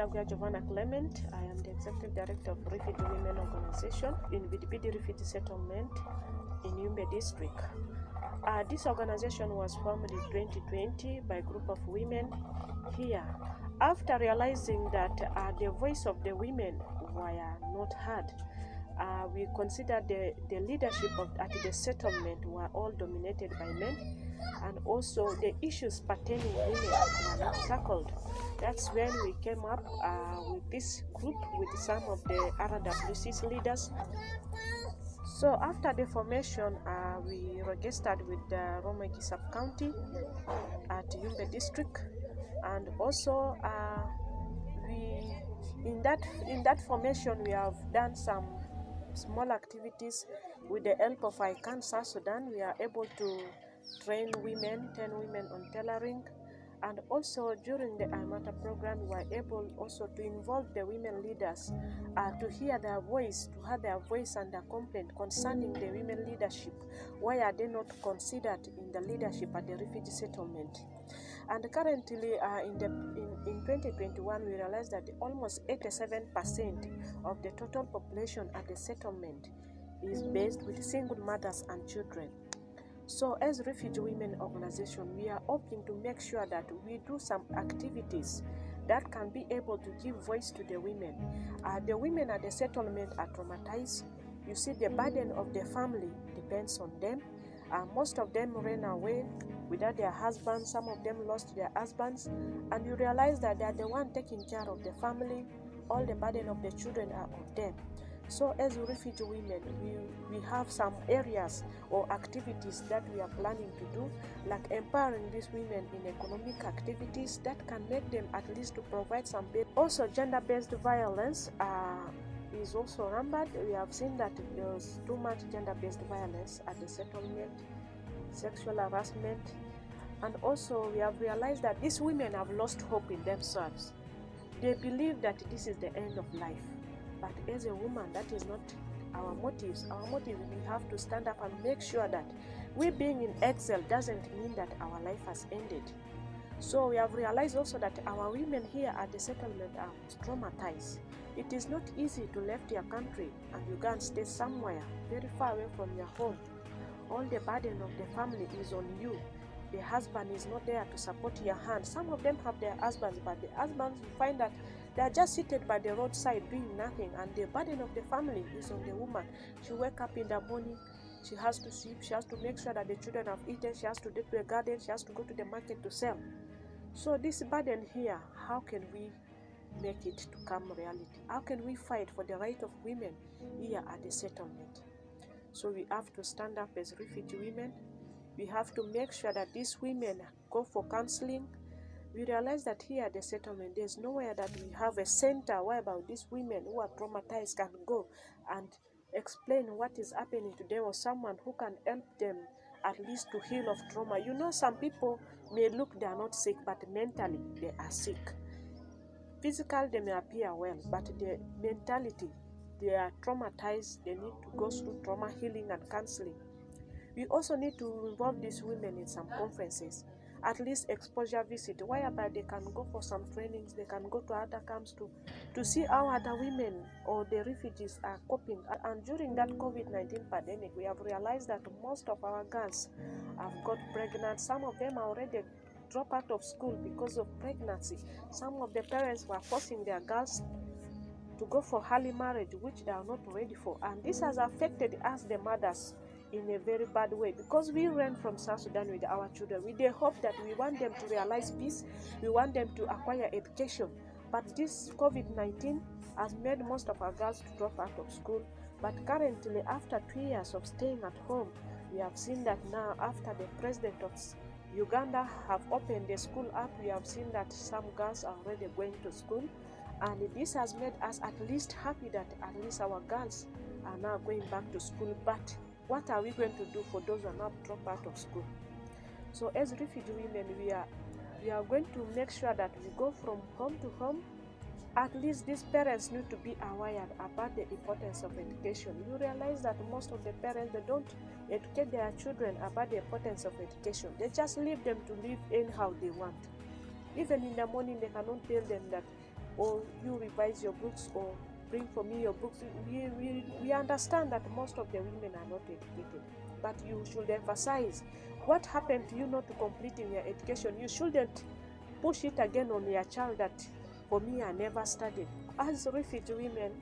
Naguya Jovana. I am the Executive Director of Refugee Women Organization in Bidibidi Refugee Settlement in Yumbe District. This organization was formed in 2020 by a group of women here. After realizing that the voice of the women were not heard, we considered the leadership at the settlement were all dominated by men, and also the issues pertaining women were not tackled. That's when we came up with this group with some of the RWC's leaders. So after the formation, we registered with the Romagi sub-county at Yumbe district, and also in that formation we have done some small activities with the help of ICANN South Sudan. We are able to train women, 10 women on tailoring, and also during the Amata program we were able also to involve the women leaders to hear their voice, and their complaint concerning the women leadership. Why are they not considered in the leadership at the refugee settlement? And currently in 2021 we realized that almost 87% of the total population at the settlement is based with single mothers and children. So as Refugee Women Organization, we are hoping to make sure that we do some activities that can be able to give voice to the women. The women at the settlement are traumatized. You see, the burden of the family depends on them. Most of them ran away without their husbands. Some of them lost their husbands, and you realize that they are the one taking care of the family. All the burden of the children are on them. So as refugee women, we have some areas or activities that we are planning to do, like empowering these women in economic activities that can make them at least to provide some. Also, gender-based violence is also rampant. We have seen that there's too much gender-based violence at the settlement, sexual harassment, and also we have realized that these women have lost hope in themselves. They believe that this is the end of life. But as a woman, that is not our motives. Our motive, we have to stand up and make sure that we being in exile doesn't mean that our life has ended. So we have realized also that our women here at the settlement are traumatized. It is not easy to leave your country and you go and stay somewhere very far away from your home. All the burden of the family is on you. The husband is not there to support your hand. Some of them have their husbands, but the husbands, you find that they are just seated by the roadside doing nothing, and the burden of the family is on the woman. She wakes up in the morning, she has to sweep, she has to make sure that the children have eaten, she has to do the garden, she has to go to the market to sell. So this burden here, how can we make it to come reality? How can we fight for the right of women here at the settlement? So we have to stand up as refugee women. We have to make sure that these women go for counseling. We realize that here at the settlement, there's nowhere that we have a center whereby these women who are traumatized can go and explain what is happening to them, or someone who can help them at least to heal of trauma. You know, some people may look, they are not sick, but mentally they are sick. Physically, they may appear well, but the mentality, they are traumatized. They need to go through trauma healing and counseling. We also need to involve these women in some conferences, at least exposure visit, whereby they can go for some trainings, they can go to other camps to see how other women or the refugees are coping. And during that COVID-19 pandemic, we have realized that most of our girls have got pregnant. Some of them are already dropped out of school because of pregnancy. Some of the parents were forcing their girls to go for early marriage, which they are not ready for. And this has affected us, the mothers, in a very bad way, because we ran from South Sudan with our children with the hope that we want them to realize peace, we want them to acquire education. But this COVID-19 has made most of our girls to drop out of school. But currently, after 2 years of staying at home, we have seen that now, after the president of Uganda have opened the school up, we have seen that some girls are already going to school. And this has made us at least happy that at least our girls are now going back to school. But what are we going to do for those who are now dropped out of school? So as refugee women, we are going to make sure that we go from home to home. At least these parents need to be aware about the importance of education. You realize that most of the parents, they don't educate their children about the importance of education. They just leave them to live anyhow they want. Even in the morning, they cannot tell them that or you revise your books, or bring for me your books. We understand that most of the women are not educated, but you should emphasize what happened to you not completing your education. You shouldn't push it again on your child that, for me, I never studied. As refugee women,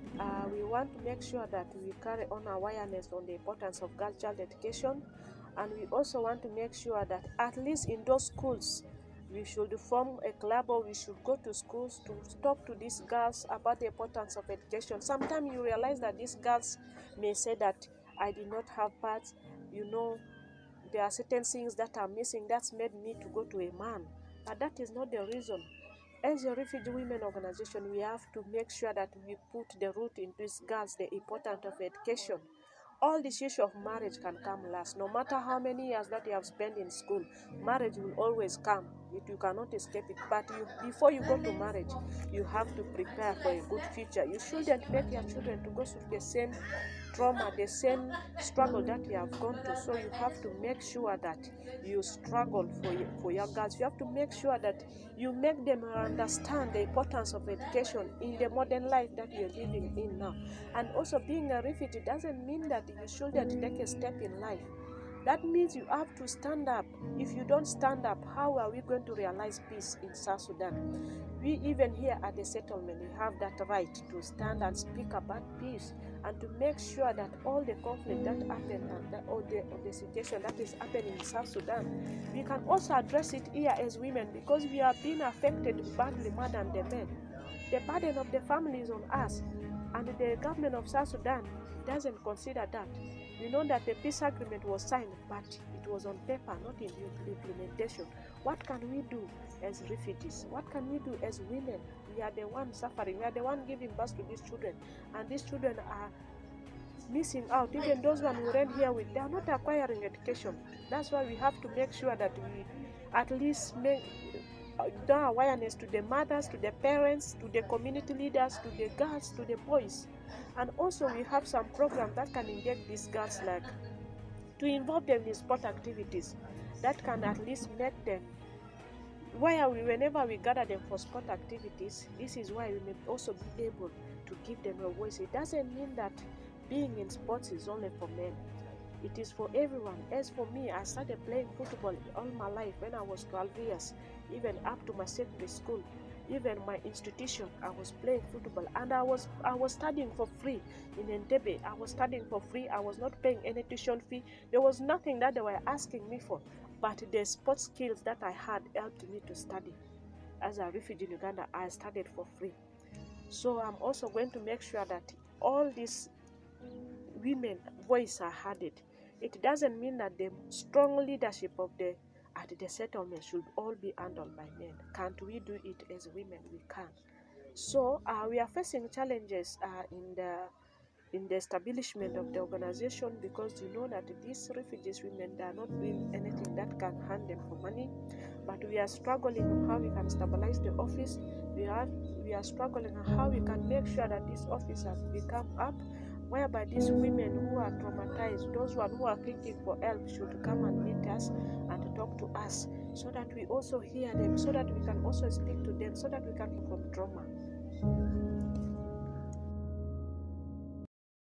we want to make sure that we carry on awareness on the importance of girl child education, and we also want to make sure that at least in those schools, we should form a club, or we should go to schools to talk to these girls about the importance of education. Sometimes you realize that these girls may say that, I did not have parts, there are certain things that are missing that's made me to go to a man. But that is not the reason. As a refugee women organization, we have to make sure that we put the root in these girls, the importance of education. All this issue of marriage can come last. No matter how many years that you have spent in school, marriage will always come. You cannot escape it. But before you go to marriage, you have to prepare for a good future. You shouldn't make your children to go through the same trauma, the same struggle that you have gone to. So you have to make sure that you struggle for your girls. You have to make sure that you make them understand the importance of education in the modern life that you're living in now. And also, being a refugee doesn't mean that you shouldn't take a step in life. That means you have to stand up. If you don't stand up, how are we going to realize peace in South Sudan? We, even here at the settlement, we have that right to stand and speak about peace, and to make sure that all the conflict that happened, or the situation that is happening in South Sudan, we can also address it here as women, because we are being affected badly more than the men. The burden of the family is on us, and the government of South Sudan doesn't consider that. We know that the peace agreement was signed, but it was on paper, not in implementation. What can we do as refugees? What can we do as women? We are the ones suffering. We are the ones giving birth to these children, and these children are missing out. Even those ones who ran here with, they are not acquiring education. That's why we have to make sure that we at least make the awareness to the mothers, to the parents, to the community leaders, to the girls, to the boys. And also we have some programs that can engage these girls, like to involve them in sport activities that can at least make them, whenever we gather them for sport activities, this is why we may also be able to give them a voice. It doesn't mean that being in sports is only for men. It is for everyone. As for me, I started playing football all my life when I was 12 years, even up to my secondary school. Even my institution, I was playing football, and I was studying for free in Entebbe. I was studying for free. I was not paying any tuition fee. There was nothing that they were asking me for, but the sports skills that I had helped me to study. As a refugee in Uganda, I studied for free. So I'm also going to make sure that all these women voice are heard. It doesn't mean that the strong leadership of the settlement should all be handled by men. Can't we do it as women? We can. So we are facing challenges in the establishment of the organization, because you know that these refugees women, they are not doing anything that can hand them for money. But we are struggling on how we can stabilize the office. We are struggling on how we can make sure that this office has become up, whereby these women who are traumatized, those who are thinking for help, should come and meet us and talk to us, so that we also hear them, so that we can also speak to them, so that we can heal from trauma.